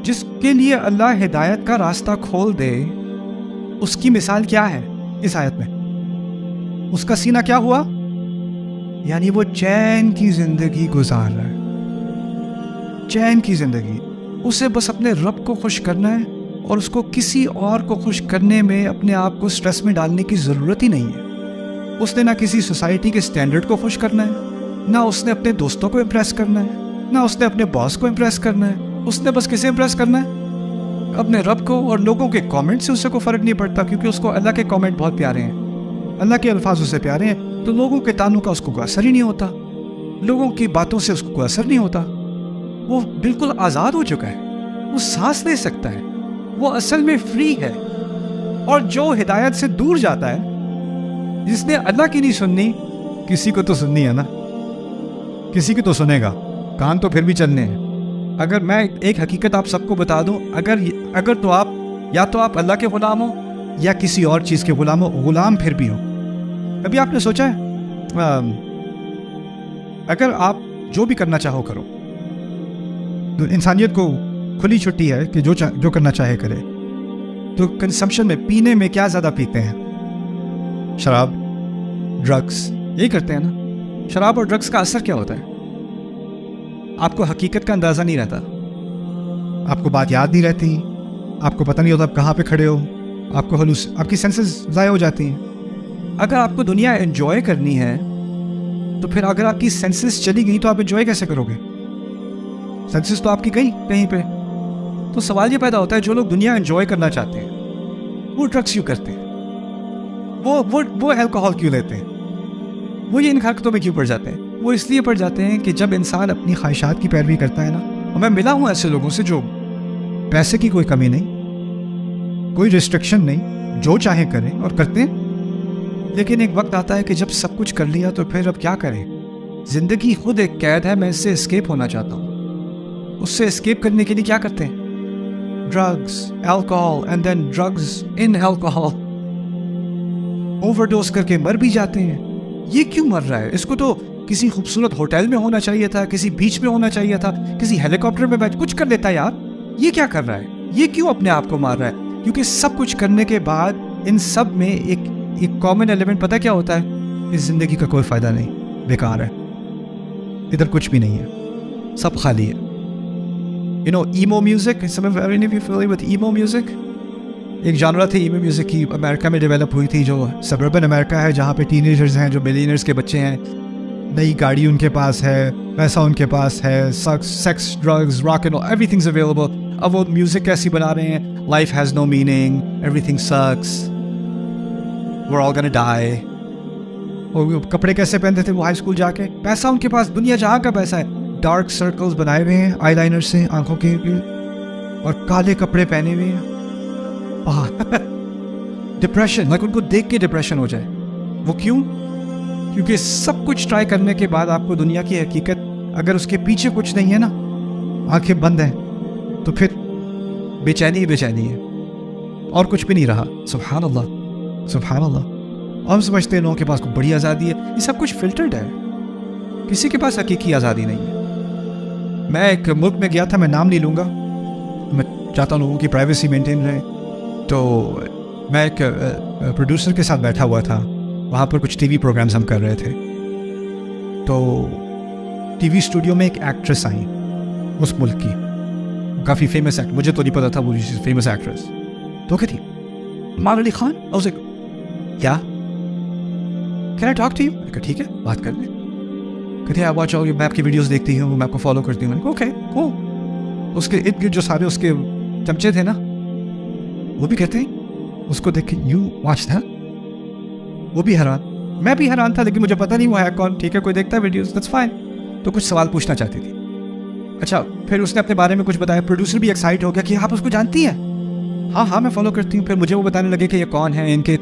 जिसके लिए अल्लाह हिदायत का रास्ता खोल दे, उसकी मिसाल क्या है इस आयत में? उसका सीना क्या हुआ? यानी वो चैन की जिंदगी गुजार रहा है, चैन की जिंदगी। उसे बस अपने रब को खुश करना है और उसको किसी और को खुश करने में अपने आप को स्ट्रेस में डालने की ज़रूरत ही नहीं है। उसने ना किसी सोसाइटी के स्टैंडर्ड को खुश करना है, ना उसने अपने दोस्तों को इम्प्रेस करना है, ना उसने अपने बॉस को इम्प्रेस करना है। उसने बस किसे इम्प्रेस करना है? अपने रब को। और लोगों के कमेंट से उसे कोई फ़र्क नहीं पड़ता, क्योंकि उसको अल्लाह के कमेंट बहुत प्यारे हैं, अल्लाह के अल्फाज उसे प्यारे हैं, तो लोगों के तानों का उसको कोई असर ही नहीं होता, लोगों की बातों से उसको कोई असर नहीं होता। वो बिल्कुल आज़ाद हो चुका है, वो सांस ले सकता है, वो असल में फ्री है। और जो हिदायत से दूर जाता है, जिसने अल्लाह की नहीं सुननी, किसी को तो सुननी है ना, किसी की तो सुनेगा, कान तो फिर भी चलने हैं। अगर मैं एक हकीकत आप सबको बता दूं, अगर तो आप या तो आप अल्लाह के गुलाम हो या किसी और चीज़ के गुलाम हो, गुलाम फिर भी हो। कभी आपने सोचा है अगर आप जो भी करना चाहो करो, तो इंसानियत को खुली छुट्टी है कि जो करना चाहे करे, तो कंजम्पशन में, पीने में क्या ज़्यादा पीते हैं? शराब, ड्रग्स, यही करते हैं ना। शराब और ड्रग्स का असर क्या होता है? आपको हकीकत का अंदाज़ा नहीं रहता, आपको बात याद नहीं रहती, आपको पता नहीं होता आप कहाँ पे खड़े हो, आपकी सेंसेस ज़ाया हो जाती हैं। अगर आपको दुनिया एंजॉय करनी है, तो फिर अगर आपकी सेंसेस चली गई तो आप एंजॉय कैसे करोगे? सेंसेस तो आपकी गई कहीं पे। तो सवाल ये पैदा होता है, जो लोग दुनिया एंजॉय करना चाहते हैं वो ड्रग्स क्यों करते हैं? वो अल्कोहल क्यों लेते हैं? वो ये इन हरकतों में क्यों पड़ जाते हैं? वो इसलिए पड़ जाते हैं कि जब इंसान अपनी ख्वाहिशात की पैरवी करता है ना, और मैं मिला हूँ ऐसे लोगों से जो पैसे की कोई कमी नहीं, कोई रिस्ट्रिक्शन नहीं, जो चाहे करें और करते हैं। लेकिन एक वक्त आता है कि जब सब कुछ कर लिया तो फिर अब क्या करें? जिंदगी खुद एक कैद है, मैं इससे एस्केप होना चाहता हूँ। उससे एस्केप करने के लिए क्या करते हैं? Drugs, alcohol, and then drugs in alcohol, overdose करके मर भी जाते हैं। ये क्यों मर रहा है? इसको तो किसी खूबसूरत होटल में होना चाहिए था, किसी बीच में होना चाहिए था, किसी हेलीकॉप्टर में बैठ कुछ कर लेता यार। ये क्या कर रहा है? ये क्यों अपने आप को मार रहा है? क्योंकि सब कुछ करने के बाद इन सब में एक कॉमन एलिमेंट पता क्या होता है? इस जिंदगी का कोई फायदा नहीं, बेकार है, इधर कुछ भी नहीं है, सब खाली है। You know, emo music, some of you familiar with emo music? एक जानरा थी emo music की, अमेरिका में डेवलप हुई थी, जो सबर्बन अमेरिका है, जहाँ पे टीनेजर्स हैं, जो मिलियनर्स के बच्चे हैं, नई गाड़ी उनके पास है, पैसा उनके पास है, sex, drugs, rock and roll, everything's available. अब वो म्यूजिक कैसी बना रहे हैं? Life has no meaning, everything sucks, we're all gonna die। और कपड़े कैसे पहनते थे वो हाई स्कूल जाके? पैसा उनके पास, दुनिया जहाँ का पैसा है, डार्क सर्कल्स बनाए हुए हैं आईलाइनर से आंखों के, और काले कपड़े पहने हुए हैं। डिप्रेशन, लाइक उनको देख के डिप्रेशन हो जाए। वो क्यों? क्योंकि सब कुछ ट्राई करने के बाद आपको दुनिया की हकीकत, अगर उसके पीछे कुछ नहीं है ना, आंखें बंद हैं, तो फिर बेचैनी ही बेचैनी है और कुछ भी नहीं रहा। सुभान अल्लाह, सुभान अल्लाह। हम समझते हैं लोगों के पास बड़ी आज़ादी है, ये सब कुछ फिल्टर्ड है, किसी के पास हकीकी आज़ादी नहीं है। मैं एक मुल्क में गया था, मैं नाम नहीं लूँगा, मैं चाहता हूँ लोगों की प्राइवेसी मेंटेन रहे। तो मैं एक प्रोड्यूसर के साथ बैठा हुआ था, वहाँ पर कुछ टीवी प्रोग्राम्स हम कर रहे थे। तो टीवी स्टूडियो में एक एक्ट्रेस आई उस मुल्क की, काफ़ी फेमस एक्टर, मुझे तो नहीं पता था वो फेमस एक्ट्रेस। तो क्या थी? मार अली खान। उसे क्या, can I talk to you? मैंने कहा ठीक है, बात कर ले। कहते हैं वॉच, मैं आपकी वीडियोस देखती हूँ, मैं आपको फॉलो करती हूँ। मैंने कहा ओके, वो उसके इर्द गिर्द जो सारे उसके चमचे थे ना, वो भी कहते हैं उसको देख के यू वॉच दैट। वो भी हैरान, मैं भी हैरान था, लेकिन मुझे पता नहीं वो है कौन। ठीक है, कोई देखता है वीडियोस, दैट्स फाइन। तो कुछ सवाल पूछना चाहती थी। अच्छा, फिर उसने अपने बारे में कुछ बताया। प्रोड्यूसर भी एक्साइट हो गया कि आप उसको जानती हैं? हाँ हाँ, मैं फॉलो करती हूँ। फिर मुझे वो बताने लगे कि ये कौन है, इनके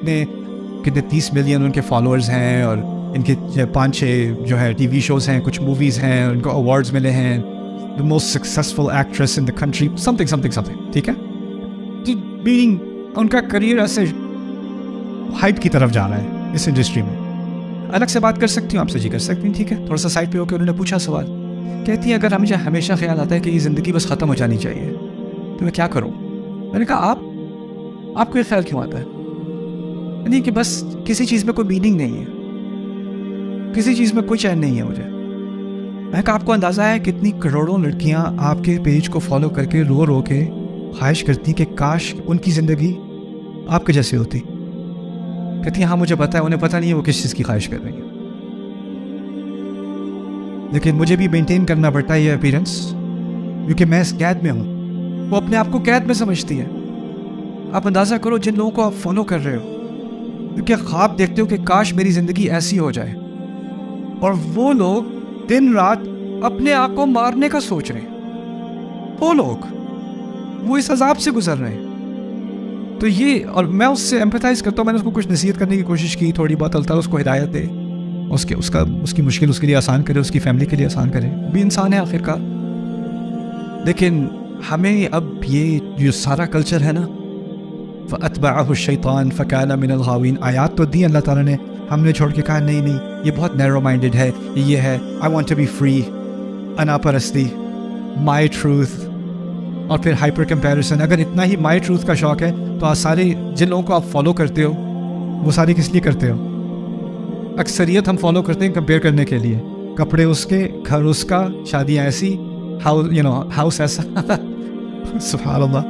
कितने 30 मिलियन उनके फॉलोअर्स हैं, और इनके 5-6 जो है टीवी शोज़ हैं, कुछ मूवीज़ हैं, उनको अवार्ड्स मिले हैं, the most successful actress in the country, something something something. ठीक है, तो मीनिंग उनका करियर ऐसे हाइट की तरफ जा रहा है इस इंडस्ट्री में। अलग से बात कर सकती हूँ आपसे? जी कर सकती हूँ। ठीक है, थोड़ा सा साइड पे होकर उन्होंने पूछा सवाल। कहती है अगर मुझे हमेशा ख्याल आता है कि ये ज़िंदगी बस ख़त्म हो जानी चाहिए, तो मैं क्या करूँ? मैंने कहा आपको ये ख्याल क्यों आता है? नहीं कि बस किसी चीज़ में कोई मीनिंग नहीं है, किसी चीज़ में कोई चैन नहीं है मुझे। मैंने कहा आपको अंदाज़ा है कितनी करोड़ों लड़कियां आपके पेज को फॉलो करके रो रो के ख्वाहिश करती कि काश उनकी ज़िंदगी आपके जैसी होती। कहती हाँ मुझे पता है, उन्हें पता नहीं है वो किस चीज़ की ख्वाहिश कर रही है, लेकिन मुझे भी मेंटेन करना पड़ता है ये अपीयरेंस, क्योंकि मैं इस कैद में हूँ। वो अपने आप को कैद में समझती है। आप अंदाज़ा करो जिन लोगों को आप फॉलो कर रहे हो, क्योंकि ख्वाब देखते हो कि काश मेरी ज़िंदगी ऐसी हो जाए, और वो लोग दिन रात अपने आप को मारने का सोच रहे हैं। वो इस अजाब से गुजर रहे हैं। तो ये, और मैं उससे एम्पैथाइज करता हूँ। मैंने उसको कुछ नसीहत करने की कोशिश की थोड़ी बहुत, अल्लाह उसको हिदायत दे, उसकी मुश्किल उसके लिए आसान करे, उसकी फैमिली के लिए आसान करे। भी इंसान है आखिरकार। लेकिन हमें अब ये जो सारा कल्चर है ना, फ़अत्बअहु शैतान फ़कान मिनल गावीन, आयात तो दी अल्लाह ताला ने, हमने छोड़ के कहा नहीं ये बहुत नैरो माइंडेड है, ये है I want to be free, अनापरस्ती, माई ट्रूथ, और फिर हाइपर कंपैरिजन। अगर इतना ही माई ट्रूथ का शौक है तो आज सारे जिन लोगों को आप फॉलो करते हो वो सारे किस लिए करते हो? अक्सरियत हम फॉलो करते हैं कंपेयर करने के लिए। कपड़े उसके, घर उसका, शादियाँ ऐसी, हाउस ऐसा सुभान अल्लाह।